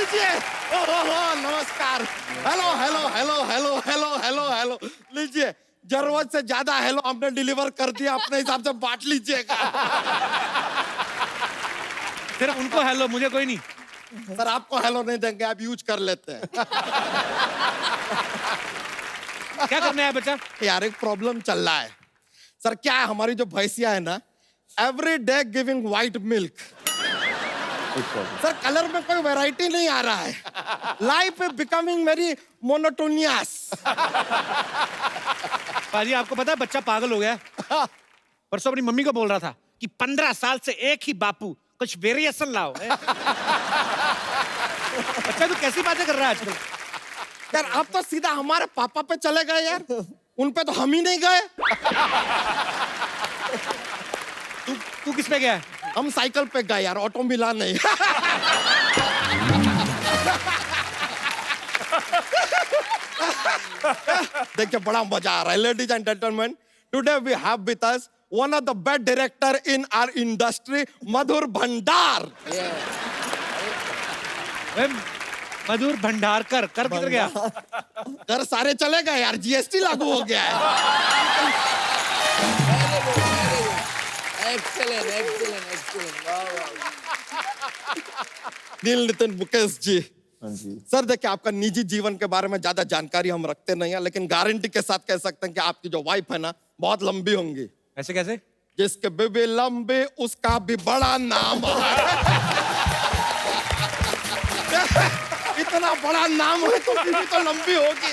लीजिए। नमस्कार। Hello hello hello hello hello hello hello. लीजिए, जरूरत से ज्यादा हेलो हमने डिलीवर कर दिया, अपने हिसाब से बांट लीजिएगा। सिर्फ उनको हेलो, मुझे कोई नहीं। सर आपको हेलो नहीं देंगे, आप यूज कर लेते हैं। क्या करना है बच्चा? यार एक प्रॉब्लम चल रहा है सर। क्या है, हमारी जो भैंसिया है ना, every day giving white milk. Sir colour में कोई वैरायटी नहीं आ रहा है। Life is becoming very monotonous. पाजी आपको पता है बच्चा पागल हो गया है? परसों अपनी मम्मी को बोल रहा था कि 15 साल से एक ही बापू, कुछ वेरिएशन लाओ। बच्चा तू कैसी बातें कर रहा है आजकल? यार आप तो सीधा हमारे पापा पे चले गए यार, उन पे तो हम ही नहीं गए। तू किस पे गया है? हम साइकिल पे गए यार, ऑटो मिला नहीं। देखिए बड़ा मजा आ रहा है। Ladies and gentleman, today we have with us one of the best director in our industry, Madhur Bhandar. Madhur Bhandarkar कर किधर गया? घर सारे चले गए यार, जीएसटी लागू हो गया है। Excellent, excellent, excellent. Wow, wow. नील नितिन मुकेश जी, सर देखिए आपका निजी जीवन के बारे में ज्यादा जानकारी हम रखते नहीं है, लेकिन गारंटी के साथ कह सकते हैं कि आपकी जो वाइफ है ना बहुत लंबी होंगी। ऐसे कैसे? जिसके बीबी लंबी उसका भी बड़ा नाम है। इतना बड़ा नाम है तो बीबी तो लंबी होगी।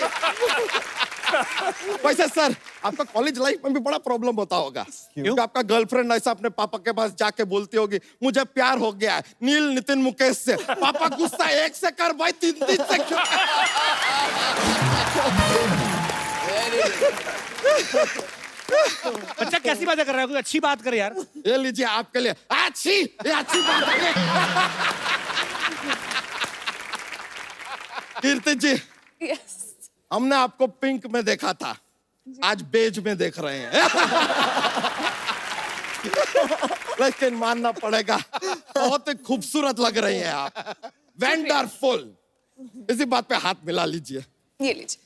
वैसे सर आपका कॉलेज लाइफ में भी बड़ा प्रॉब्लम होता होगा, क्योंकि आपका गर्लफ्रेंड ऐसा अपने पापा के पास जाके बोलती होगी मुझे प्यार हो गया है नील नितिन मुकेश से। पापा गुस्सा एक से कर भाई, 3 से क्यों? बच्चा कैसी बातें कर रहा है? कोई अच्छी बात कर यार। ये लीजिए आपके लिए अच्छी, ये अच्छी बात है। कीर्ति जी, Yes. हमने आपको पिंक में देखा था, आज बेज में देख रहे हैं। लेकिन मानना पड़ेगा बहुत ही खूबसूरत लग रही हैं आप, वंडरफुल। इसी बात पे हाथ मिला लीजिए। ये लीजिए।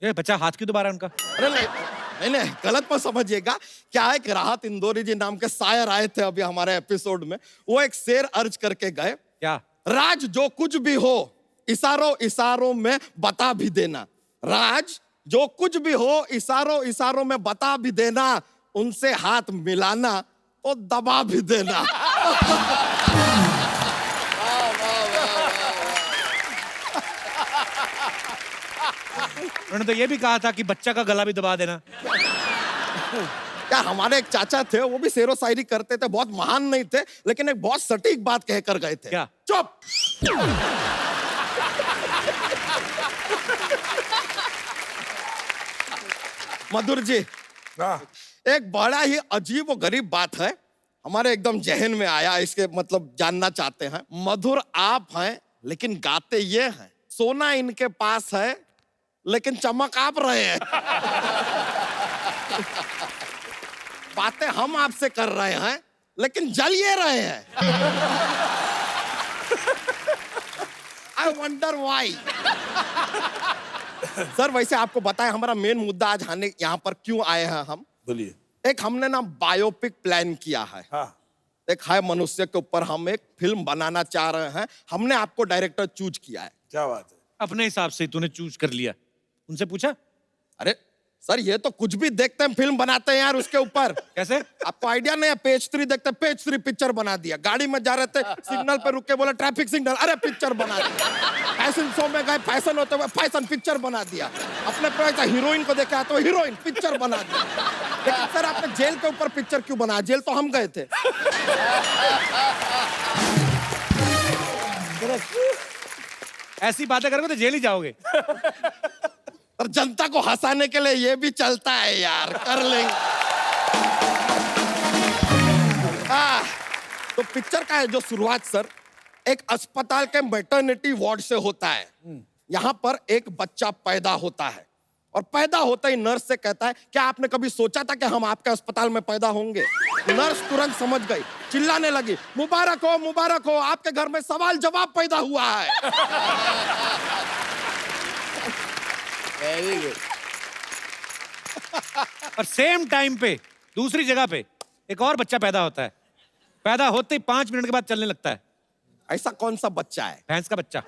ये बच्चा हाथ क्यों दबा रहा है उनका? अरे नहीं नहीं, गलत मत समझिएगा। क्या है कि राहत इंदौरी जी नाम के शायर आए थे अभी हमारे एपिसोड में, वो एक शेर अर्ज करके गए। क्या? राज जो कुछ भी हो इशारों इशारों में बता भी देना। राज जो कुछ भी हो इशारों इशारों में बता भी देना। उनसे हाथ मिलाना तो दबा भी देना। उन्होंने तो ये भी कहा था कि बच्चा का गला भी दबा देना। क्या हमारे एक चाचा थे, वो भी शेरो शायरी करते थे, बहुत महान नहीं थे, लेकिन एक बहुत सटीक बात कहकर गए थे। क्या? चुप। मधुर जी, एक बड़ा ही अजीब और गरीब बात है, हमारे एकदम जहन में आया, इसके मतलब जानना चाहते हैं। मधुर आप हैं लेकिन गाते ये हैं। सोना इनके पास है लेकिन चमक आप रहे हैं। बातें हम आपसे कर रहे हैं लेकिन जल ये रहे हैं। I wonder why. सर वैसे आपको बताएं हमारा मेन मुद्दा आज यहाँ पर क्यों आए हैं हम। बोलिए। एक हमने ना बायोपिक प्लान किया है। हाँ। एक है मनुष्य के ऊपर हम एक फिल्म बनाना चाह रहे हैं। हमने आपको डायरेक्टर चूज किया है। क्या बात है? अपने हिसाब से तूने चूज कर लिया? उनसे पूछा? अरे सर ये तो कुछ भी देखते हैं फिल्म बनाते हैं यार उसके ऊपर। कैसे? आपको आइडिया नहीं है? पेज 3 देखते, पेज 3 पिक्चर बना दिया। गाड़ी में जा रहे थे, सिग्नल पे रुक के बोला ट्रैफिक सिग्नल, अरे पिक्चर बना दिया। फैशन शो में गए, फैशन होते हुए फैशन पिक्चर बना दिया। अपने पे हीरोइन को देखे तो हीरोइन पिक्चर बना दिया। लेकिन सर आपने जेल के ऊपर पिक्चर क्यों बनाया? जेल तो हम गए थे। ऐसी बातें करोगे तो जेल ही जाओगे। और जनता को हंसाने के लिए ये भी चलता है यार, कर लेंगे। तो पिक्चर का है जो शुरुआत सर एक अस्पताल के मैटरनिटी वार्ड से होता है। यहाँ पर एक बच्चा पैदा होता है। और पैदा होते ही नर्स से कहता है, क्या आपने कभी सोचा था कि हम आपके अस्पताल में पैदा होंगे? नर्स तुरंत समझ गई, चिल्लाने लगी, मुबारक हो, आपके घर में सवाल जवाब पैदा हुआ है। Very good. और सेम टाइम पे दूसरी जगह पे एक और बच्चा पैदा होता है। पैदा होते ही 5 मिनट के बाद चलने लगता है। ऐसा कौन सा बच्चा है? भैंस का बच्चा।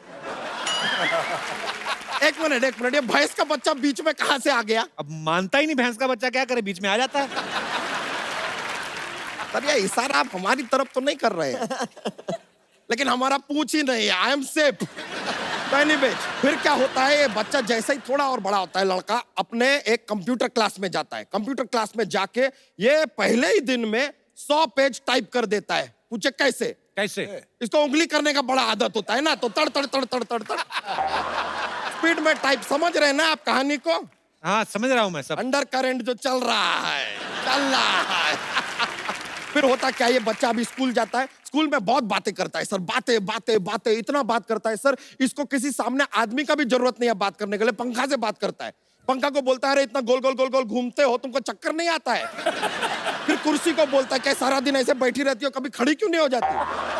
एक मिनट, ये भैंस का बच्चा बीच में कहां से आ गया? अब मानता ही नहीं भैंस का बच्चा, क्या करे, बीच में आ जाता है। सर ये इशारा आप हमारी तरफ तो नहीं कर रहे हैं, लेकिन हमारा पूछ ही नहीं है, आई एम सेफ। फिर क्या होता है, ये बच्चा जैसे ही थोड़ा और बड़ा होता है, लड़का अपने एक कंप्यूटर क्लास में जाता है। कंप्यूटर क्लास में जाके ये पहले ही दिन में 100 पेज टाइप कर देता है। पूछे कैसे? कैसे? इसको उंगली करने का बड़ा आदत होता है ना, तो तड़ तड़ तड़ तड़ तड़ तड़ स्पीड में टाइप। समझ रहे हैं ना आप कहानी को? हाँ समझ रहा हूँ मैं सब। अंडर करंट जो चल रहा है। फिर होता क्या, ये बच्चा अभी स्कूल जाता है, स्कूल में बहुत बातें करता है सर, बातें इतना बात करता है सर, इसको किसी सामने आदमी का भी जरूरत नहीं है बात करने के लिए, पंखा से बात करता है। पंखा को बोलता है, अरे इतना गोल गोल गोल गोल घूमते हो, तुमको चक्कर नहीं आता है? फिर कुर्सी को बोलता है, क्या सारा दिन ऐसे बैठी रहती हो, कभी खड़ी क्यों नहीं हो जाती?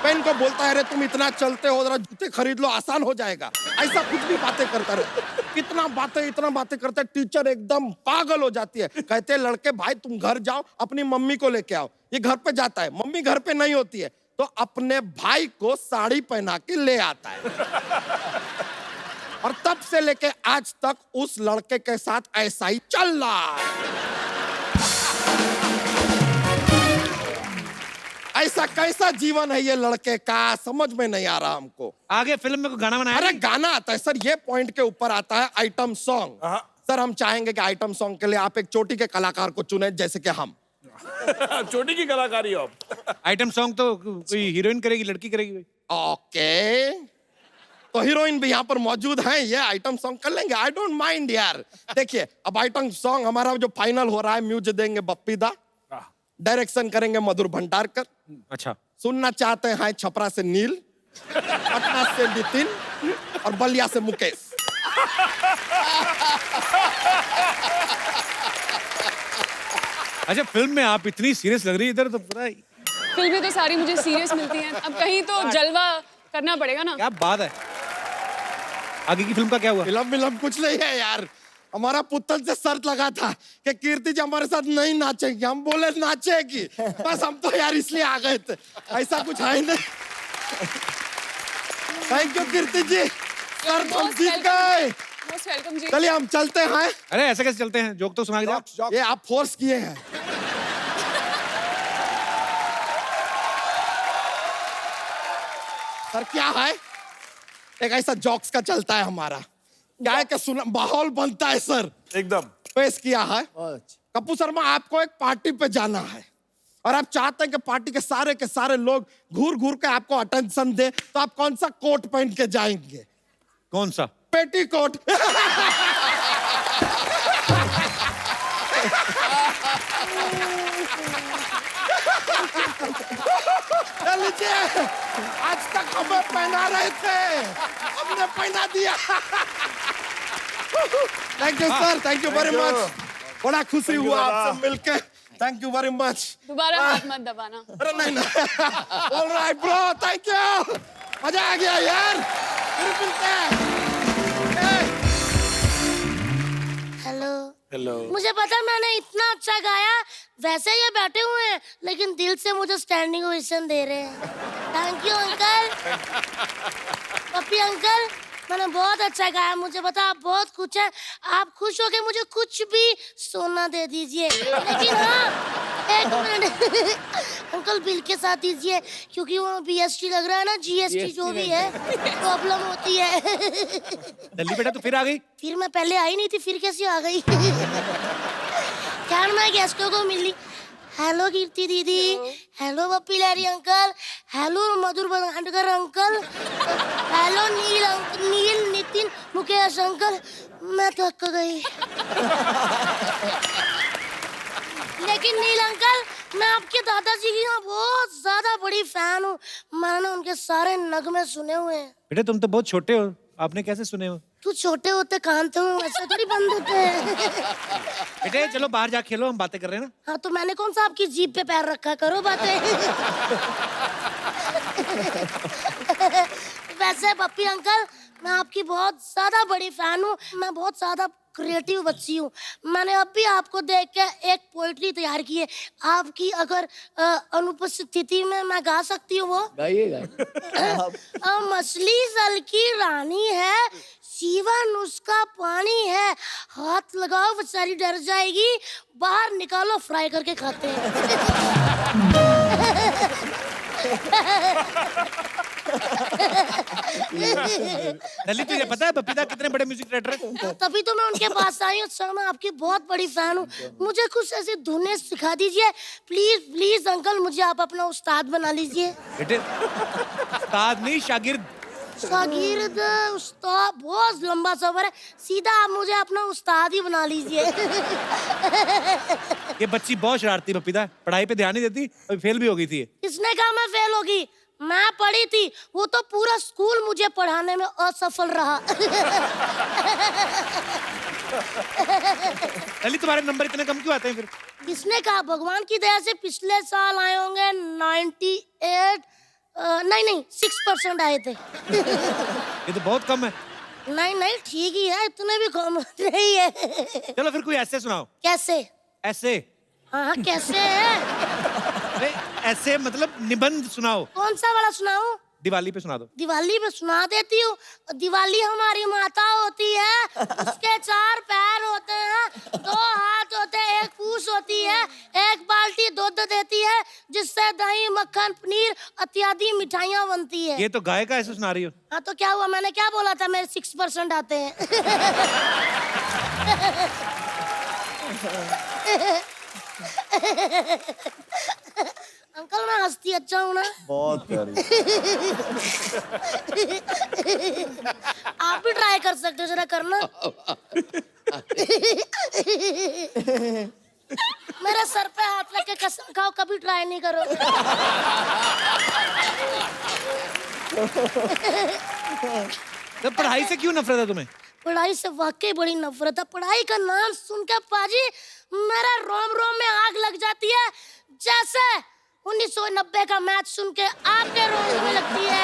पेन को बोलता है, अरे तुम इतना चलते हो, जरा जूते खरीद लो, आसान हो जाएगा। ऐसा कुछ भी बातें करता रहे, इतना बातें करता है। टीचर एकदम पागल हो जाती है, कहते हैं, लड़के भाई तुम घर जाओ, अपनी मम्मी को लेके आओ। ये घर पे जाता है, मम्मी घर पे नहीं होती है, तो अपने भाई को साड़ी पहना के ले आता है। और तब से लेके आज तक उस लड़के के साथ ऐसा ही चल रहा है। ऐसा कैसा जीवन है ये लड़के का, समझ में नहीं आ रहा हमको। आगे फिल्म में कोई गाना बनाया? अरे गाना आता है सर, ये पॉइंट के ऊपर आता है आइटम सॉन्ग। सर हम चाहेंगे कि आइटम सॉन्ग के लिए आप एक चोटी के कलाकार को चुने, जैसे कि हम। चोटी की कलाकारी हो आप। आइटम सॉन्ग तो कोई हीरोइन करेगी, लड़की करेगी? ओके, तो हीरोइन भी यहाँ पर मौजूद हैं, ये आइटम सॉन्ग कर लेंगे, आई डोंट माइंड यार। देखिए अब आइटम सॉन्ग हमारा जो फाइनल हो रहा है, म्यूजिक देंगे बप्पी दा, डायरेक्शन करेंगे मधुर भंडारकर। अच्छा। सुनना चाहते हैं छपरा से नील, पटना से नितिन और बलिया से मुकेश। अच्छा, फिल्म में आप इतनी सीरियस लग रही है, इधर तो पूरा फिल्में तो सारी मुझे सीरियस मिलती हैं, अब कहीं तो जलवा करना पड़ेगा ना। क्या बात है। आगे की फिल्म का क्या हुआ? फिल्म कुछ नहीं है यार, हमारा पुतल से शर्त लगा था कि कीर्ति जी हमारे साथ नहीं नाचेगी, हम बोले नाचेगी, बस हम तो यार इसलिए आ गए थे, ऐसा कुछ है नहीं। थैंक यू कीर्ति जी, शर्त हम जीत गए। मोस्ट वेलकम जी। चलिए हम चलते हैं। अरे ऐसे कैसे चलते हैं, जोक तो सुना के जाओ। ये आप फोर्स किए हैं। सर क्या है, एक ऐसा जॉक्स का चलता है हमारा, क्या है कि सुना माहौल बनता है सर, एकदम पेश किया है। कपूर शर्मा आपको एक पार्टी पे जाना है और आप चाहते हैं कि पार्टी के सारे लोग घूर घूर के आपको अटेंशन दे, तो आप कौन सा कोट पहन के जाएंगे? कौन सा? पेटी कोट। लीजिए, आज तक हमें पहना रहे थे, हमने पहना दिया। Thank you sir, thank you very much, बड़ा खुशी हुआ आपसे मिलके, थैंक यू वेरी मच। दोबारा हाथ मत दबाना। अरे नहीं ऑलराइट ब्रो, थैंक यू, मजा आ गया यार, फिर मिलते हैं। हेलो। हेलो। मुझे पता मैंने इतना अच्छा गाया, वैसे ये बैठे हुए हैं लेकिन दिल से मुझे स्टैंडिंग ओवेशन दे रहे हैं। Thank you uncle. Pappi uncle, मैंने बहुत अच्छा गाया, मुझे पता आप बहुत खुश हैं, आप खुश हो के मुझे कुछ भी सोना दे दीजिए, लेकिन हाँ एक मिनट अंकल बिल के साथ दीजिए, क्योंकि वो BST लग रहा है ना, GST जो भी है प्रॉब्लम होती है। दिल्ली बेटा, तू फिर आ गई? फिर मैं पहले आई नहीं थी, फिर कैसे आ गई? क्या मैं गेस्टों को मिली। हेलो कीर्ति दीदी, hello Bappi Lahiri uncle, hello मधुर भंडारकर अंकल, हेलो नील नितिन मुकेश अंकल। मैं थक गई। लेकिन नील अंकल, मैं आपके दादाजी की ना बहुत ज्यादा बड़ी फैन हूँ, मैंने उनके सारे नगमे सुने हुए हैं। बेटा तुम तो बहुत छोटे हो, आपने कैसे सुने हो? तू छोटे होते कान तो ऐसे थोड़ी बंद होते हैं। बेटे चलो बाहर जा खेलो, हम बातें कर रहे हैं ना। हाँ तो मैंने कौन सा आपकी जीभ पे पैर रखा, करो बातें। वैसे पप्पी अंकल, मैं आपकी बहुत ज्यादा बड़ी फैन हूँ। मैं बहुत ज्यादा क्रिएटिव बच्ची हूँ। मैंने अभी आपको देख के एक पोइट्री तैयार की है। आपकी अगर अनुपस्थिति में मैं गा सकती हूँ वो। गाइए मछली जल की रानी है, जीवन उसका पानी है। हाथ लगाओ बेचारी डर जाएगी, बाहर निकालो फ्राई करके खाते हैं। ललित तुझे पता है बपीता कितने बड़े म्यूजिक डायरेक्टर है? तभी तो मैं उनके पास आई हूँ सर। मैं आपकी बहुत बड़ी फैन हूँ। मुझे कुछ ऐसी धुनें सिखा दीजिए प्लीज प्लीज अंकल। मुझे आप अपना उस्ताद बना लीजिए। बेटे उस्ताद नहीं, शागिर्द। शागिर्द उस्ताद बहुत लंबा सफर है, सीधा आप मुझे अपना उस्ताद ही बना लीजिए। ये बच्ची बहुत शरारती बपीता, पढ़ाई पे ध्यान नहीं देती, अभी फेल भी हो गई थी। किसने कहा मैं फेल होगी? मैं पढ़ी थी, वो तो पूरा स्कूल मुझे पढ़ाने में असफल रहा। ललित तुम्हारे नंबर इतने कम क्यों आते हैं फिर? किसने कहा? भगवान की दया से पिछले साल आए होंगे 98 नहीं 6% आए थे। ये तो बहुत कम है। नहीं ठीक ही है, इतने भी कम नहीं है। चलो फिर कोई ऐसे सुनाओ। कैसे? ऐसे? हाँ कैसे है? अरे ऐसे मतलब निबंध सुनाओ। कौन सा वाला सुनाऊं? दिवाली पे सुना दो। दिवाली पे सुना देती हूँ। दिवाली हमारी माता होती है, उसके 4 पैर होते हैं, 2 हाथ होते हैं, 1 पूंछ होती है, 1 बाल्टी दूध देती है जिससे दही मक्खन पनीर इत्यादि मिठाइयाँ बनती है। ये तो गाय का ऐसे सुना रही हो। हाँ तो क्या हुआ? मैंने क्या बोला था? मेरे 6% आते हैं। अंकल मैं हंसती अच्छा हूँ ना? बहुत प्यारी। आप भी ट्राई कर सकते हो, जरा करना। मेरे सर पे हाथ रख के कसम खाओ कभी ट्राई नहीं करोगे। तो पढ़ाई से क्यों नफरत है तुम्हें? पढ़ाई से वाकई बड़ी नफरत है। पढ़ाई का नाम सुन के पाजी मेरा रोम रोम में आग लग जाती है, जैसे 1990 का मैच सुन के आपके रोम में लगती है।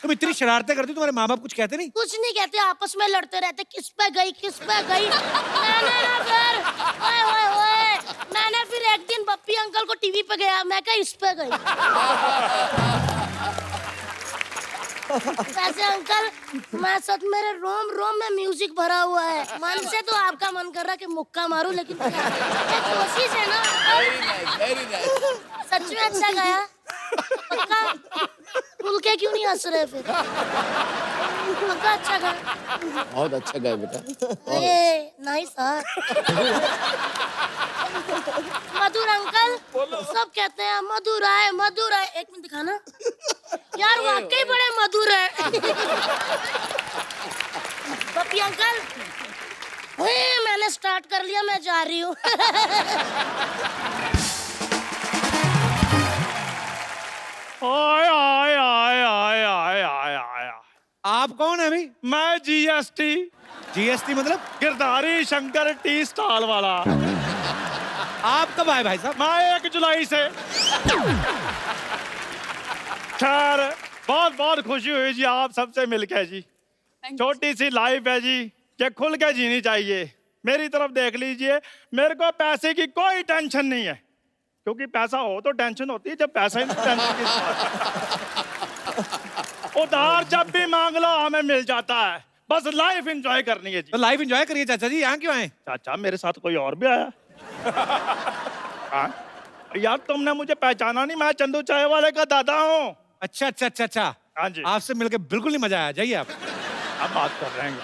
तुम इतनी शरारतें करती हो, तुम्हारे माँ बाप कुछ कहते नहीं? कुछ नहीं कहते, आपस में लड़ते रहते, किस पे गई किस पे गई। मैंने ना फिर ओए मैंने फिर एक दिन बप्पी अंकल को टीवी पे गया, मैं कहा इस पे गई। वैसे अंकल मैं सच मेरे रोम रोम में म्यूजिक भरा हुआ है। मन से तो आपका मन कर रहा कि मुक्का मारूं, लेकिन ये कोशिश है ना। Very nice. सच में अच्छा गाया पक्का? खुल के क्यों नहीं हंस रहे फिर? पक्का अच्छा गाया? बहुत अच्छा गाया बेटा। A nice. मधुर अंकल सब कहते हैं मधुर आए मधुर आए। 1 मिनट दिखाना यार, वाकई बड़े मधुर है। पप्पी अंकल मैंने स्टार्ट कर लिया, मैं जा रही हूँ। आय आय आय आय आय आय आय। आप कौन है अभी? मैं जीएसटी। जीएसटी मतलब? गिरधारी शंकर टी स्टॉल वाला। आप कब आए भाई साहब? मैं 1 जुलाई से। खैर बहुत बहुत खुशी हुई जी आप सबसे मिलके जी। छोटी सी लाइफ है जी, ये खुल के जीनी चाहिए। मेरी तरफ देख लीजिए, मेरे को पैसे की कोई टेंशन नहीं है, क्योंकि पैसा हो तो टेंशन होती है, जब पैसा ही नहीं टेंशन की उधार जब भी मांग लो हमें मिल जाता है। बस लाइफ एंजॉय करनी है जी। तो लाइफ एंजॉय करिए चाचा जी, यहाँ क्यों आए? चाचा मेरे साथ कोई और भी आया? हाँ? यार तुमने मुझे पहचाना नहीं, मैं चंदू चाय वाले का दादा हूँ। अच्छा। हाँ जी। आपसे मिलके बिल्कुल नहीं मजा आया, जाइए आप। अब बात कर रहे हैं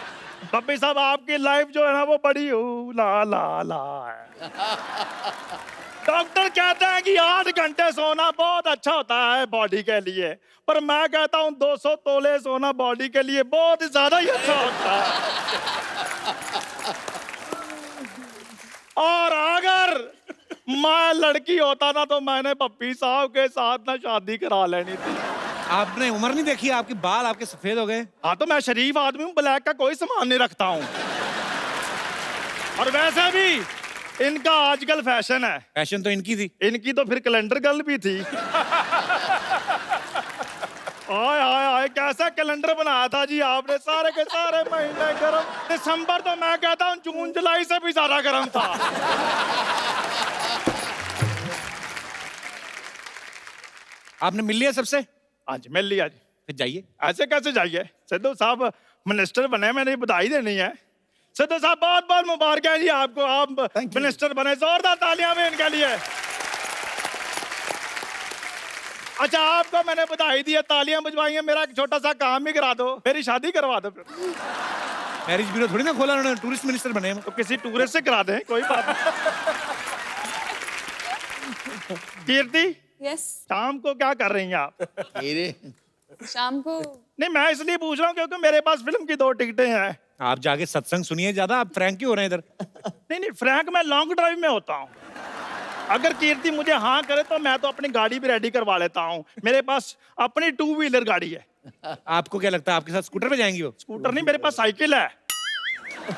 बब्बी साहब, आपकी लाइफ जो है ना वो बड़ी ला ला ला है। डॉक्टर कहते हैं कि 8 घंटे सोना बहुत अच्छा होता है बॉडी के लिए, पर मैं कहता हूँ 200 तोले सोना बॉडी के लिए बहुत ही ज्यादा ही अच्छा होता है। और अगर मैं लड़की होता ना तो मैंने पप्पी साहब के साथ ना शादी करा लेनी थी। आपने उम्र नहीं देखी, आपके बाल आपके सफेद हो गए। हाँ तो मैं शरीफ आदमी हूँ, ब्लैक का कोई सामान नहीं रखता हूँ। और वैसे भी इनका आजकल फैशन है। फैशन तो इनकी थी। इनकी तो फिर कैलेंडर गर्ल भी थी। आय आय आय कैसा कैलेंडर बनाया था जी आपने, सारे के सारे महीने गर्म। दिसंबर तो मैं कहता हूँ जून जुलाई से भी ज्यादा गर्म था। आपने मिल लिया सबसे? आज मिल लिया जी। फिर जाइए। ऐसे कैसे जाइए, सिद्धू साहब मिनिस्टर बने, मैंने बधाई देनी है। सिद्धू साहब बहुत बहुत मुबारक है जी आपको, आप मिनिस्टर बने, जोरदार तालियां भी इनके लिए। अच्छा आपको मैंने बधाई दी है, तालियां बजवाई हैं, मेरा एक छोटा सा काम भी करा दो, मेरी शादी करवा दो। मैरिज ब्यूरो थोड़ी ना खोला उन्होंने, टूरिस्ट मिनिस्टर बने हैं। तो किसी टूरिस्ट से करा दें, कोई बात नहीं। कीर्ति यस, शाम को क्या कर रही हैं आप? मेरे शाम को नहीं मैं इसलिए पूछ रहा हूँ क्योंकि मेरे पास फिल्म की 2 टिकटें हैं। आप जाके सत्संग सुनिए ज्यादा, आप फ्रैंक क्यों हो रहे हैं इधर? नहीं फ्रैंक मैं लॉन्ग ड्राइव में होता हूँ। अगर कीर्ति मुझे हाँ करे तो मैं तो अपनी गाड़ी भी रेडी करवा लेता हूँ, मेरे पास अपनी 2 व्हीलर गाड़ी है। आपको क्या लगता है आपके साथ स्कूटर पे जाएंगी वो? स्कूटर नहीं, मेरे पास साइकिल है।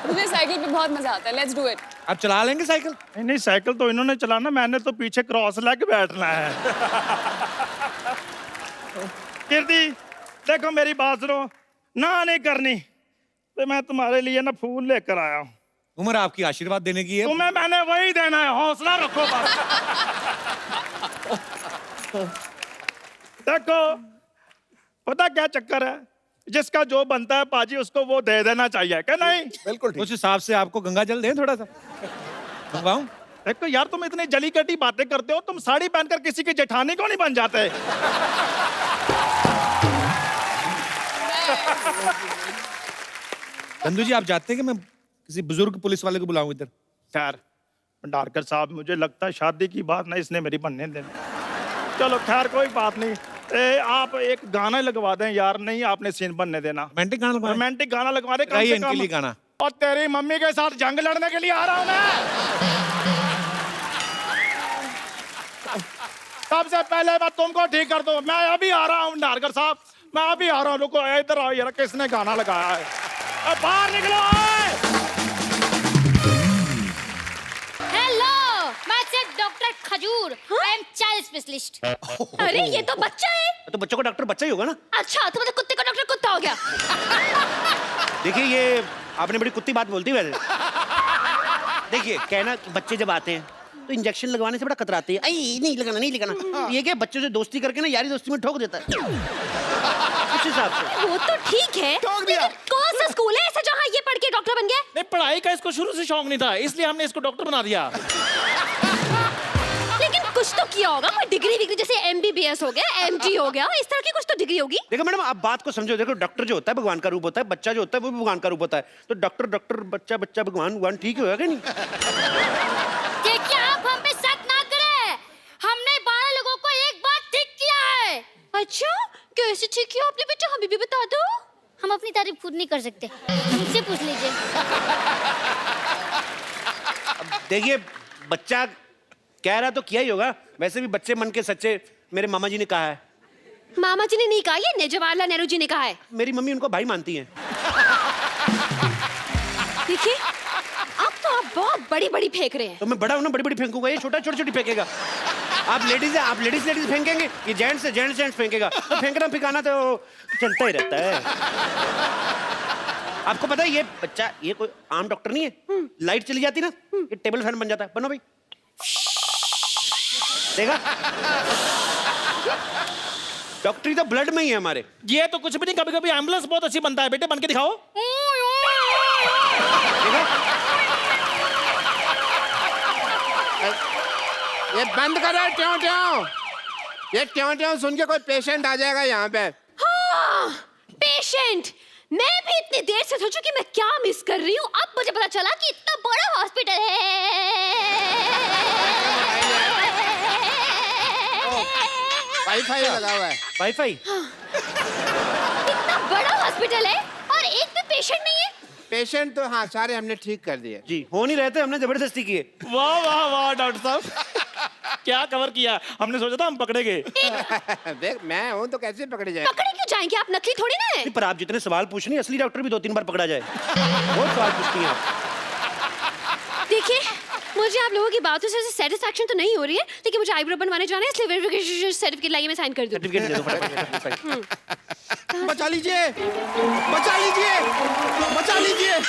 मुझे साइकिल पे बहुत मजा आता है, लेट्स डू इट। आप चला लेंगे साइकिल? नहीं नहीं साइकिल तो इन्होंने चलाना, मैंने तो पीछे क्रॉस लेग बैठना है। कीर्ति देखो मेरी बात सुनो, ना नहीं करनी तो मैं तुम्हारे लिए ना फूल लेकर आया हूँ। उम्र आपकी आशीर्वाद देने की है। तुम्हें मैंने वही देना है, हौसला रखो बस। देखो पता क्या चक्कर है, जिसका जो बनता है पाजी उसको वो दे देना चाहिए, क्या नहीं? बिल्कुल ठीक। उस हिसाब से आपको गंगा जल दें थोड़ा सा, मंगवाऊं? देखो यार तुम इतनी जली कटी बातें करते हो, तुम साड़ी पहनकर किसी की जेठानी को नहीं बन जाते? चंदू जी आप जानते हैं कि मैं किसी बुजुर्ग पुलिस वाले को बुलाऊं इधर? खैर भंडारकर साहब मुझे लगता है शादी की बात ना इसने मेरी बनने देनी। चलो खैर कोई बात नहीं, आप एक गाना लगवा दें यार। नहीं आपने सीन बनने देना, रोमांटिक गाना लगवाएं? रोमांटिक गाना लगवा दे कम गाइए से इनके कम। लिए गाना। और तेरी मम्मी के साथ जंग लड़ने के लिए आ रहा हूं मैं। सबसे पहले मैं तुमको ठीक कर दूं, मैं अभी आ रहा हूं भंडारकर साहब, मैं अभी आ रहा हूं। रुको इधर आओ यार, किसने गाना लगाया है? बाहर निकलो। हेलो, मैं डॉक्टर खजूर, आई एम चाइल्ड स्पेशलिस्ट। अरे ये तो बच्चा है। तो बच्चों का डॉक्टर बच्चा ही होगा ना? अच्छा तो मतलब कुत्ते का डॉक्टर कुत्ता हो गया। देखिए ये आपने बड़ी कुत्ती बात बोलती है वैसे। देखिए कहना कि बच्चे जब आते हैं तो इंजेक्शन लगवाने से बड़ा कतराते हैं, नहीं लगाना नहीं लगाना। ये क्या बच्चों से दोस्ती करके ना यारी दोस्ती में ठोक देता है उस हिसाब से। वो तो ठीक है, लेकिन कौन सा स्कूल है ऐसा जहाँ ये पढ़ के डॉक्टर बन गया? नहीं पढ़ाई का इसको शुरू से शौक नहीं था, इसलिए हमने इसको डॉक्टर बना दिया। लेकिन कुछ तो किया होगा, कोई डिग्री विग्री, जैसे MBBS हो गया, MD हो गया, इस तरह की कुछ तो डिग्री होगी। देखो मैडम आप बात को समझो, देखो डॉक्टर जो होता है भगवान का रूप होता है, बच्चा जो होता है वो भी भगवान का रूप होता है। तो डॉक्टर डॉक्टर बच्चा बच्चा भगवान भगवान ठीक ही होगा क्या नहीं? देखिए आप हम पे शक ना करें, हमने 12 लोगों को एक बार ठीक किया है। अच्छा कैसे ठीक किया आपने बेटा, हमें भी बता दो। हम अपनी तारीफ खुद नहीं कर सकते, मुझसे पूछ लीजिए। देखिए बच्चा कह रहा तो किया ही होगा, वैसे भी बच्चे मन के सच्चे मेरे मामा जी ने कहा है। मामा जी ने नहीं कहा, ये जवाहरलाल नेहरू जी ने कहा है। मेरी मम्मी उनको भाई मानती हैं। देखिए अब तो आप बहुत बड़ी बड़ी फेंक रहे हैं। तो मैं बड़ा हूं ना, बड़ी बड़ी फेंकूंगा, ये छोटा छोटी छोटी फेंकेगा। आप लेडीज है, आप लेडीज लेडीज फेंकेंगे, ये जेंट्स है जेंट्स जेंट्स फेंकेगा। तो फेंकना फिकाना तो चलता ही रहता है। आपको पता है ये बच्चा ये कोई आम डॉक्टर नहीं है। लाइट चली जाती ना ये टेबल फैन बन जाता है। बनो भाई, देखा डॉक्टरी तो ब्लड में ही है हमारे। ये तो कुछ भी नहीं, कभी कभी एम्बुलेंस बहुत अच्छी बनता है बेटे, बन के दिखाओ। देखा ये बंद करो ट्यों ट्यों, ये ट्यों ट्यों सुन के कोई पेशेंट आ जाएगा यहाँ पे। हाँ, पेशेंट। मैं भी इतनी देर से सोचूं कि मैं क्या मिस कर रही हूँ, अब मुझे पता चला कि इतना बड़ा हॉस्पिटल है। वाईफाई लगा हुआ है। वाईफाई? इतना बड़ा हॉस्पिटल है और एक भी पेशेंट नहीं है। पेशेंट तो हाँ सारे हमने ठीक कर दिए। जी हो नहीं रहे थे, हमने जबरदस्ती की है। वाह वाह वाह डॉक्टर साहब, क्या कवर किया, हमने सोचा था हम पकड़े गए। देख मैं हूँ तो कैसे पकड़े जाए? पकड़े क्यों जाएंगे, आप नकली थोड़ी ना है। पर आप जितने सवाल पूछ रही हैं, असली डॉक्टर भी 2-3 बार पकड़ा जाए। बहुत सवाल पूछती हैं आप। देखिए, मुझे आप लोगों की बातों से सेटिस्फैक्शन तो नहीं हो रही है, लेकिन मुझे आईब्रो बनवाने जाना है, इसलिए वेरिफिकेशन सर्टिफिकेट लाइए, मैं साइन कर दूं। सर्टिफिकेट दे दो फटाफट। बचा लीजिए, बचा लीजिए, बचा लीजिए।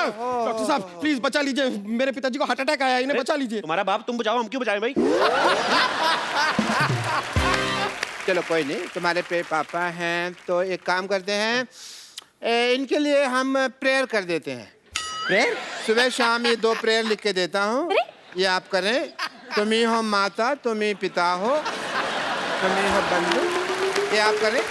डॉक्टर साहब प्लीज बचा लीजिए, मेरे पिताजी को हार्ट अटैक आया, इन्हें बचा लीजिए। तुम्हारा बाप तुम बचाओ, हम क्यों बचाएं भाई? चलो कोई नहीं, तुम्हारे पे पापा हैं तो एक काम करते हैं, इनके लिए हम प्रेयर कर देते हैं। प्रेयर? सुबह शाम ये 2 प्रेयर लिख के देता हूँ, ये आप करें। तुम ही हो माता, तुम ही पिता हो, तुम ही हो बंधु, ये आप करें,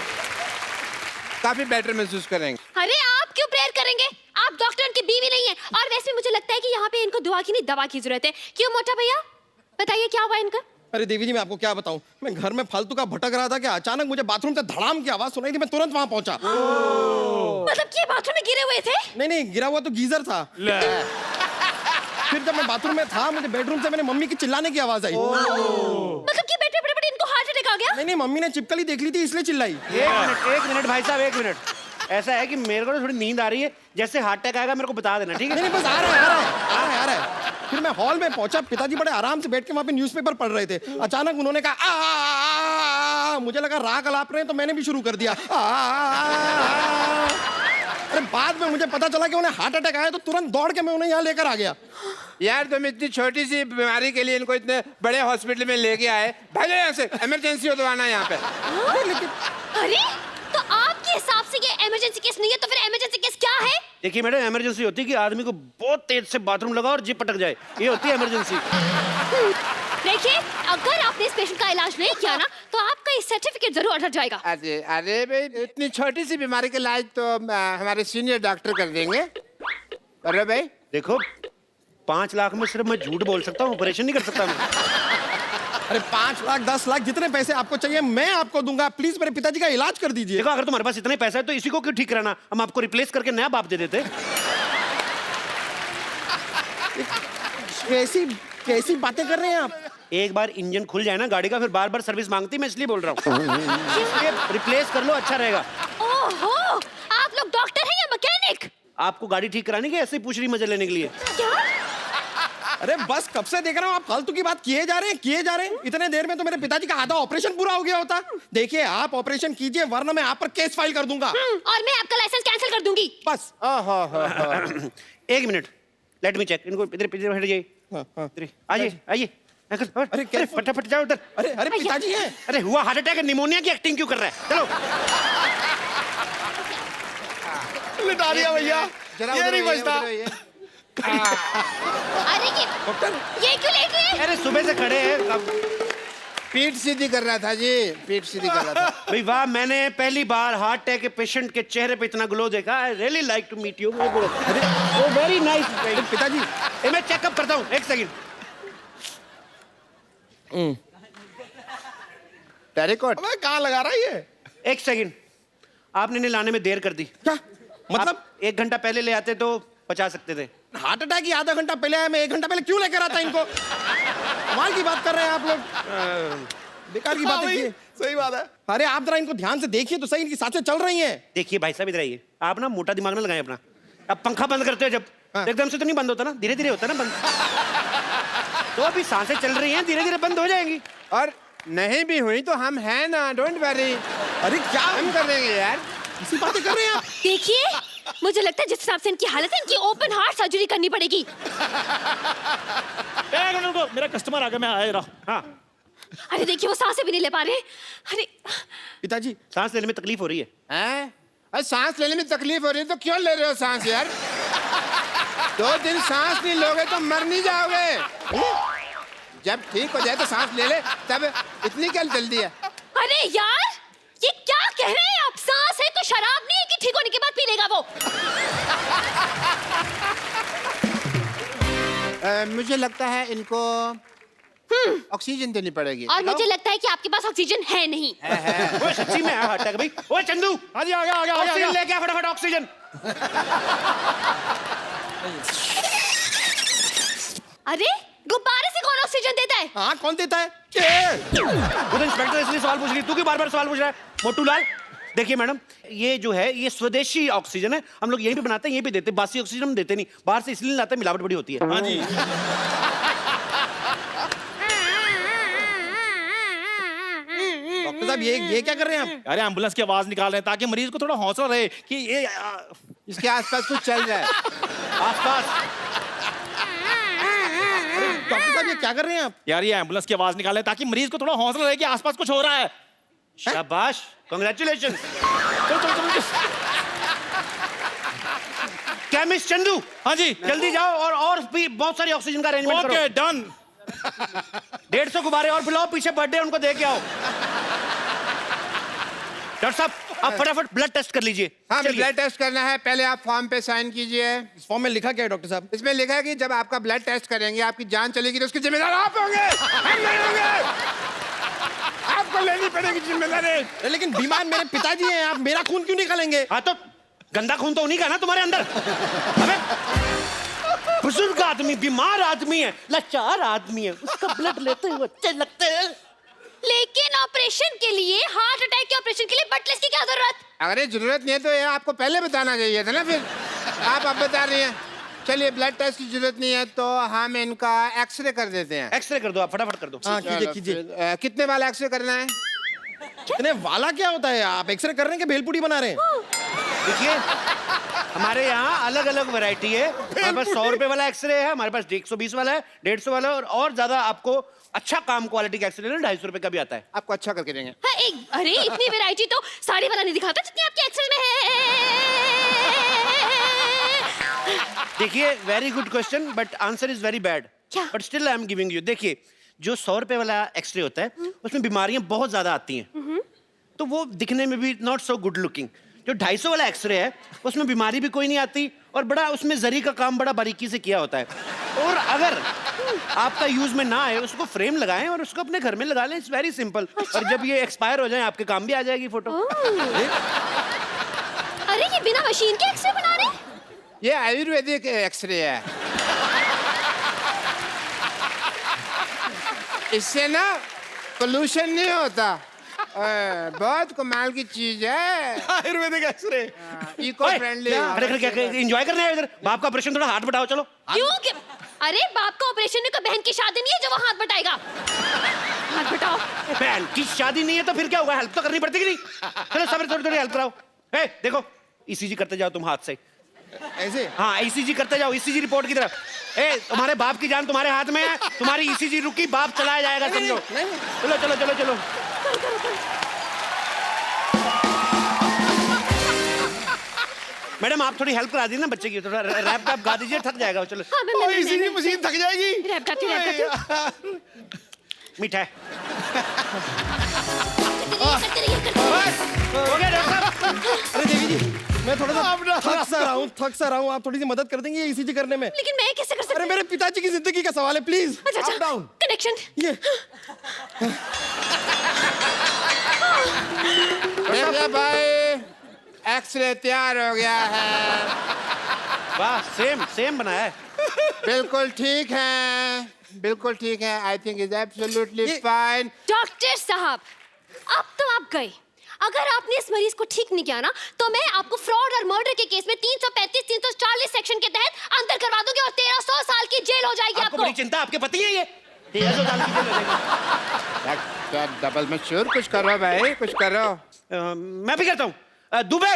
काफी बेटर महसूस करेंगे। अरे आप क्यों प्रेयर करेंगे, आप डॉक्टर उनकी बीवी नहीं है। और वैसे भी मुझे लगता है कि यहाँ पे इनको दुआ की नहीं दवा की जरूरत है। क्यों मोटा भैया, बताइए क्या हुआ इनका? अरे देवी जी मैं आपको क्या बताऊं, मैं घर में फालतू का भटक रहा था कि अचानक मुझे बाथरूम से धड़ाम की आवाज सुनाई दी, मैं तुरंत वहां पहुंचा। मतलब कि बाथरूम में गिरे हुए थे? नहीं गिरा हुआ तो गीजर था। फिर जब मैं बाथरूम में था, मुझे बेडरूम से मेरे मम्मी की चिल्लाने की आवाज आई। मतलब कि बैठे बड़े इनको हार्ट अटैक आ गया? नहीं मम्मी ने चिपकली देख ली थी इसलिए चिल्लाई। एक मिनट भाई साहब, 1 मिनट। ऐसा है कि मेरे को थोड़ी नींद आ रही है, जैसे हार्ट अटैक आएगा मेरे को बता देना, ठीक है? नहीं बस आ रहा है। फिर मैं हॉल में पहुंचा, पिताजी बड़े आराम से बैठ के वहां पे न्यूज़पेपर पढ़ रहे थे। अचानक उन्होंने कहा आ, मुझे लगा राग अलाप रहे हैं, तो मैंने भी शुरू कर दिया। अरे बाद में मुझे पता चला कि उन्हें हार्ट अटैक आया, तो तुरंत दौड़ के मैं उन्हें यहाँ लेकर आ गया। यार तुम इतनी छोटी सी बीमारी के लिए इनको इतने बड़े हॉस्पिटल में लेके आए, भागो यहाँ से, इमरजेंसी हो तो आना यहाँ पे। अरे तो आपके हिसाब से ये इमरजेंसी केस नहीं है, तो फिर इमरजेंसी केस क्या है? देखिए मैडम, इमरजेंसी होती है कि आदमी को बहुत तेज से बाथरूम लगा और जिप पटक जाए, ये होती है इमरजेंसी। देखिए, अगर आपने इस पेशेंट का इलाज नहीं किया ना, तो आपका ये सर्टिफिकेट जरूर अटक जाएगा। अरे भाई, इतनी छोटी सी बीमारी के इलाज तो हमारे सीनियर डॉक्टर कर देंगे। अरे भाई देखो, 5 लाख में सिर्फ मैं झूठ बोल सकता हूँ, ऑपरेशन नहीं कर सकता मैं। अरे 5 लाख 10 लाख जितने पैसे आपको चाहिए मैं आपको दूंगा, प्लीज मेरे पिताजी का इलाज कर दीजिए। देखो, अगर तुम्हारे पास इतने पैसा है तो इसी को क्यों ठीक कराना, हम आपको रिप्लेस करके नया बाप दे देते। कैसी बातें कर रहे हैं आप? एक बार इंजन खुल जाए ना गाड़ी का, फिर बार बार सर्विस मांगती, मैं इसलिए बोल रहा हूँ। इसलिए रिप्लेस कर लो, अच्छा रहेगा। ओहो, आप लोग डॉक्टर हैं या मैकेनिक? आपको गाड़ी ठीक कराने की ऐसे ही पूछ रही मजे लेने के लिए? क्या? अरे बस कब से देख रहा हूँ आप फालतू की बात किए जा रहे हैं। इतने देर में तो मेरे पिताजी का आधा ऑपरेशन पूरा हो गया होता। देखिए आप ऑपरेशन कीजिए, वरना मैं आप पर केस फाइल कर दूंगा। और मैं आपका लाइसेंस कैंसिल कर दूंगी। बस। 1 मिनट, लेट मी चेक। इनको इधर हट जाइए, आइए। अरे फटाफट जाओ उधर। अरे पिताजी हैं। अरे हुआ हार्ट अटैक, निमोनिया की एक्टिंग क्यों कर रहा है? चलो लिटा दिया भैया, ये नहीं बचता। अरे ये क्यों लेट रहे हैं? अरे सुबह से खड़े हैं, पीठ सीधी कर रहा था जी, पीठ सीधी कर रहा था। भाई वाह, मैंने पहली बार हार्ट अटैक के पेशेंट के चेहरे पे इतना ग्लो देखा। I really like to meet you. Oh very nice पिताजी। मैं चेकअप करता हूँ, 1 सेकंड। टेरिकॉट कहाँ लगा रहा है ये? 1 सेकंड, आपने इन्हें लाने में देर कर दी। क्या मतलब? 1 घंटा पहले ले आते तो बचा सकते थे। हार्ट अटैक ही आधा घंटा पहले आया, मैं 1 घंटा पहले क्यों लेकर आता इनको? कमाल की बात कर रहे हैं आप लोग, बेकार की बातें की। सही बात है। अरे आप जरा इनको ध्यान से देखिए तो सही, इनकी सांसें चल रही हैं। देखिए भाई साहब, इधर आइए। आप ना मोटा दिमाग ना लगाएं अपना। अब पंखा बंद करते हो जब, एकदम से तो नहीं बंद होता ना, धीरे धीरे होता है ना बंद। तो अभी सांसें चल रही हैं, धीरे धीरे बंद हो जाएंगी। और नहीं भी हुई तो हम हैं ना, डोंट वरी। अरे क्या हम कर देंगे यार, इसी बातें कर रहे हैं आप? देखिए, मुझे लगता है जिस हिसाब से इनकी हालत है, इनकी ओपन हार्ट सर्जरी करनी पड़ेगी। 1 मिनट को, मेरा कस्टमर आ गया, मैं आ रहा। हाँ अरे देखिए, वो सांसें भी नहीं ले पा रहे। अरे पिताजी सांस लेने में तकलीफ हो रही है। हैं? अरे सांस लेने में तकलीफ हो रही है तो क्यों ले रहे हो सांस यार? 2 दिन सांस नहीं लोगे तो मर नहीं जाओगे। जब ठीक हो जाए तो सांस ले ले, तब इतनी क्या जल्दी है? अरे यार, ये क्या कह रहे हैं आप? सांस है तो शराब नहीं है कि ठीक होने के बाद पी लेगा वो। मुझे लगता है इनको ऑक्सीजन देनी पड़ेगी। और मुझे लगता है कि आपके पास ऑक्सीजन है नहीं। ओए सच्ची में हार्ट अटैक भाई। ओए चंदू, हाँ जी, आ गया। ऑक्सीजन लेके आ फटाफट, ऑक्सीजन। अरे गुब्बारे से कौन ऑक्सीजन देता है? हाँ कौन देता है? वो तो इंस्पेक्टर इसलिए सवाल पूछ रही है, तू क्यों बार-बार सवाल पूछ रहा है? मोटू लाल, देखिए मैडम, ये जो है ये स्वदेशी ऑक्सीजन है, हम लोग यहीं पे बनाते हैं, यहीं पे देते हैं, बासी ऑक्सीजन हम देते नहीं, बाहर से इसलिए लाते हैं, मिलावट बड़ी होती है। हाँ जी। डॉक्टर साहब ये क्या कर रहे हैं आप? अरे एम्बुलेंस की आवाज निकाल रहे हैं ताकि मरीज को थोड़ा हौसला रहे कि ये इसके आसपास कुछ चल रहा है। आसपास डॉक्टर साहब ये क्या कर रहे हैं आप? यार ये एम्बुलेंस की आवाज निकाल रहे हैं ताकि मरीज को थोड़ा हौसला रहे कि आसपास कुछ हो रहा है। शाबाश, कांग्रेचुलेशन। चलो चलो चलो केमिस्ट चंदू, हाँ जी जल्दी जाओ और भी बहुत सारी ऑक्सीजन का अरेंजमेंट करो। Okay done. 150 गुब्बारे और बुलाओ, पीछे बर्थडे उनको दे के आओ। डॉक्टर साहब आप फटाफट ब्लड टेस्ट कर लीजिए। हाँ, चलिए। ब्लड टेस्ट करना है। पहले आप फॉर्म पे साइन कीजिए। इस फॉर्म में लिखा क्या है डॉक्टर साहब? इसमें लिखा है कि जब आपका ब्लड टेस्ट करेंगे, आपकी जान चलेगी तो उसके जिम्मेदार आप होंगे, हम नहीं होंगे। आपको लेनी पड़ेगी जिम्मेदारी। अरे लेकिन बीमार मेरे पिताजी हैं, आप मेरा खून क्यों निकालेंगे? हाँ तो गंदा खून तो उन्हीं का ना तुम्हारे अंदर। अबे बुजुर्ग आदमी, बीमार आदमी है, लाचार आदमी है, उसका ब्लड लेते हुए अच्छे लगते हैं। लेकिन ऑपरेशन के लिए, हार्ट अटैक के ऑपरेशन के लिए ब्लड टेस्ट की क्या जरूरत? अगर ये जरूरत नहीं है तो ये आपको पहले बताना चाहिए था ना। फिर आप अब बता रही हैं। चलिए, ब्लड टेस्ट की जरूरत नहीं है तो हम इनका एक्सरे कर देते हैं। एक्सरे कर दो, आप फटाफट कर दो। हाँ कीजिए चलो, कीजिए। फिर, कितने वाला एक्सरे करना है? इतने वाला क्या होता है? आप एक्सरे कर रहे हैं कि भेलपुरी बना रहे हैं? देखिए हमारे यहाँ अलग अलग वैरायटी है। हमारे पास 100 रुपए वाला एक्सरे है, हमारे पास 120 वाला है, 150 वाला है, और ज्यादा आपको अच्छा काम क्वालिटी का एक्सरे लेना 250 रुपए का भी आता है। आपको अच्छा करके देंगे। हाँ, अरे इतनी वैरायटी तो साड़ी वाला नहीं दिखाता जितनी आपके एक्सरे में है। देखिए very good question but answer is very bad. क्या? But still I am giving you. देखिए जो 100 रुपए वाला एक्सरे होता है उसमें बीमारियां बहुत ज्यादा आती हैं, तो वो दिखने में भी नॉट सो गुड लुकिंग। जो 250 वाला एक्सरे है उसमें बीमारी भी कोई नहीं आती और बड़ा उसमें जरी का काम बड़ा बारीकी से किया होता है। और अगर आपका यूज में ना आए उसको फ्रेम लगाएं और उसको अपने घर में लगा लें। It's very simple. और जब ये एक्सपायर हो जाए आपके काम भी आ जाएगी फोटो। अरे ये बिना मशीन के एक्सरे बना रहे हैं? ये आयुर्वेदिक एक्सरे है। इससे ना पोल्यूशन नहीं होता। बहुत कमाल की चीज है आयुर्वेदिक एक्सरे। Eco friendly. क्या एंजॉय करने आए इधर? बाप का ऑपरेशन, थोड़ा हाथ बढ़ाओ चलो। क्यों? अरे बाप का ऑपरेशन में कोई बहन की शादी नहीं है जो वो हाथ बटाएगा। हाथ बटाओ। बहन की शादी नहीं है तो फिर क्या होगा? हेल्प तो करनी पड़ती कि नहीं? चलो सब थोड़ी थोड़ी हेल्प कराओ। ए देखो ईसीजी करते जाओ तुम हाथ से। ऐसे? हाँ ईसीजी करते जाओ, ईसीजी रिपोर्ट की तरफ। ए तुम्हारे बाप की जान तुम्हारे हाथ में है, तुम्हारी ईसीजी रुकी, बाप चलाया जाएगा समझो। चलो चलो चलो चलो। मैडम आप थोड़ी हेल्प करा दी ना बच्चे की, थोड़ा रैप वैप गा दीजिए, थक जाएगा। चलो हाँ, मैं इसीलिए मशीन थक जाएगी। रैप गाती हूँ। मीठा है। करते रहिए। हो गया डॉक्टर साहब? अरे देवी जी मैं थोड़ा सा थक सा रहा हूँ, आप थोड़ी सी मदद कर देंगे ईसीजी करने में? लेकिन मैं कैसे कर सकती? अरे मेरे पिताजी की जिंदगी का सवाल है, प्लीज। अच्छा कनेक्शन। ये देखिए भाई, एक्सरे तैयार हो गया है। वाह सेम सेम बनाया है। बिल्कुल ठीक है, बिल्कुल ठीक है। I think is absolutely fine. Doctor साहब अब तो आप गए। अगर आपने इस मरीज को ठीक नहीं किया ना तो मैं आपको फ्रॉड और मर्डर के केस में 335 340 सेक्शन के तहत अंदर करवा दूंगी और 1300 साल की जेल हो जाएगी आपको बड़ी चिंता, आपके पति है ये। 1300 साल की जेल हो जाएगी। डबल में श्योर कुछ करो भाई, कुछ करो। मैं भी करता हूँ। दुबे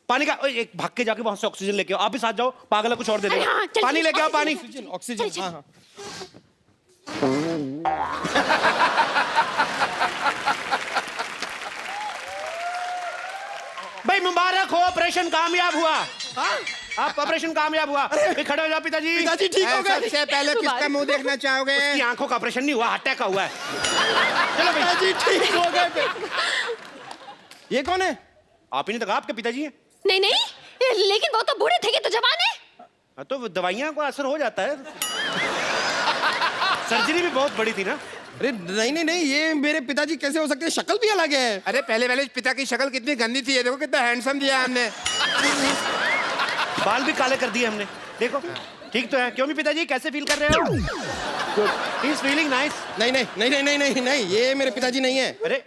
पानी का एक भाग के जाके वहां से ऑक्सीजन लेके आओ। आप भी साथ जाओ, पागल है कुछ और दे देगा। हाँ, चल, पानी लेके आओ, पानी। ऑक्सीजन। हाँ हाँ भाई मुबारक हो, ऑपरेशन कामयाब हुआ। आप ऑपरेशन कामयाब हुआ। खड़े हो जाओ पिताजी। पिताजी ठीक हो गए। सबसे पहले किसका मुंह देखना चाहोगे? उसकी आंखों का ऑपरेशन नहीं हुआ, अटैक का हुआ है। चलो पिताजी ठीक हो गए। ये कौन है? आप ही ने तो कहा आपके पिताजी हैं। नहीं नहीं, लेकिन वो तो बूढ़े थे, ये तो जवान है। हाँ, तो दवाइयां को असर हो जाता है। सर्जरी भी बहुत बड़ी थी ना। अरे नहीं नहीं नहीं, ये मेरे पिताजी कैसे हो सकते हैं? शक्ल भी अलग है। अरे पहले पहले पिता की शक्ल कितनी गंदी थी, ये देखो कितना हैंडसम दिया हमने। बाल भी काले कर दिए हमने, देखो। ठीक तो है क्यों भी पिताजी? कैसे फील कर रहे हो? He is feeling nice. नहीं नहीं नहीं नहीं नहीं नहीं नहीं, ये मेरे पिताजी नहीं है। अरे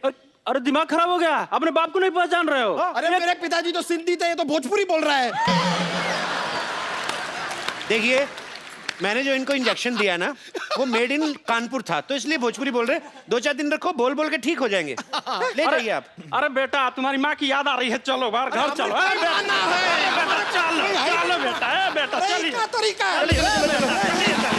अरे दिमाग खराब हो गया, अपने बाप को नहीं पहचान रहे हो? अरे मेरे पिताजी तो सिंधी थे, ये तो भोजपुरी बोल रहा है। देखिए, मैंने जो इनको इंजेक्शन दिया ना, वो मेड इन कानपुर था, तो इसलिए भोजपुरी बोल रहे। 2-4 दिन रखो, बोल बोल के ठीक हो जाएंगे। ले जाइए आप। अरे बेटा, तुम्हारी माँ की याद आ रही है, चलो बाहर घर चलो। अरे बेटा, चलो चलो बेटा, बेटा चलिए। तरीका है।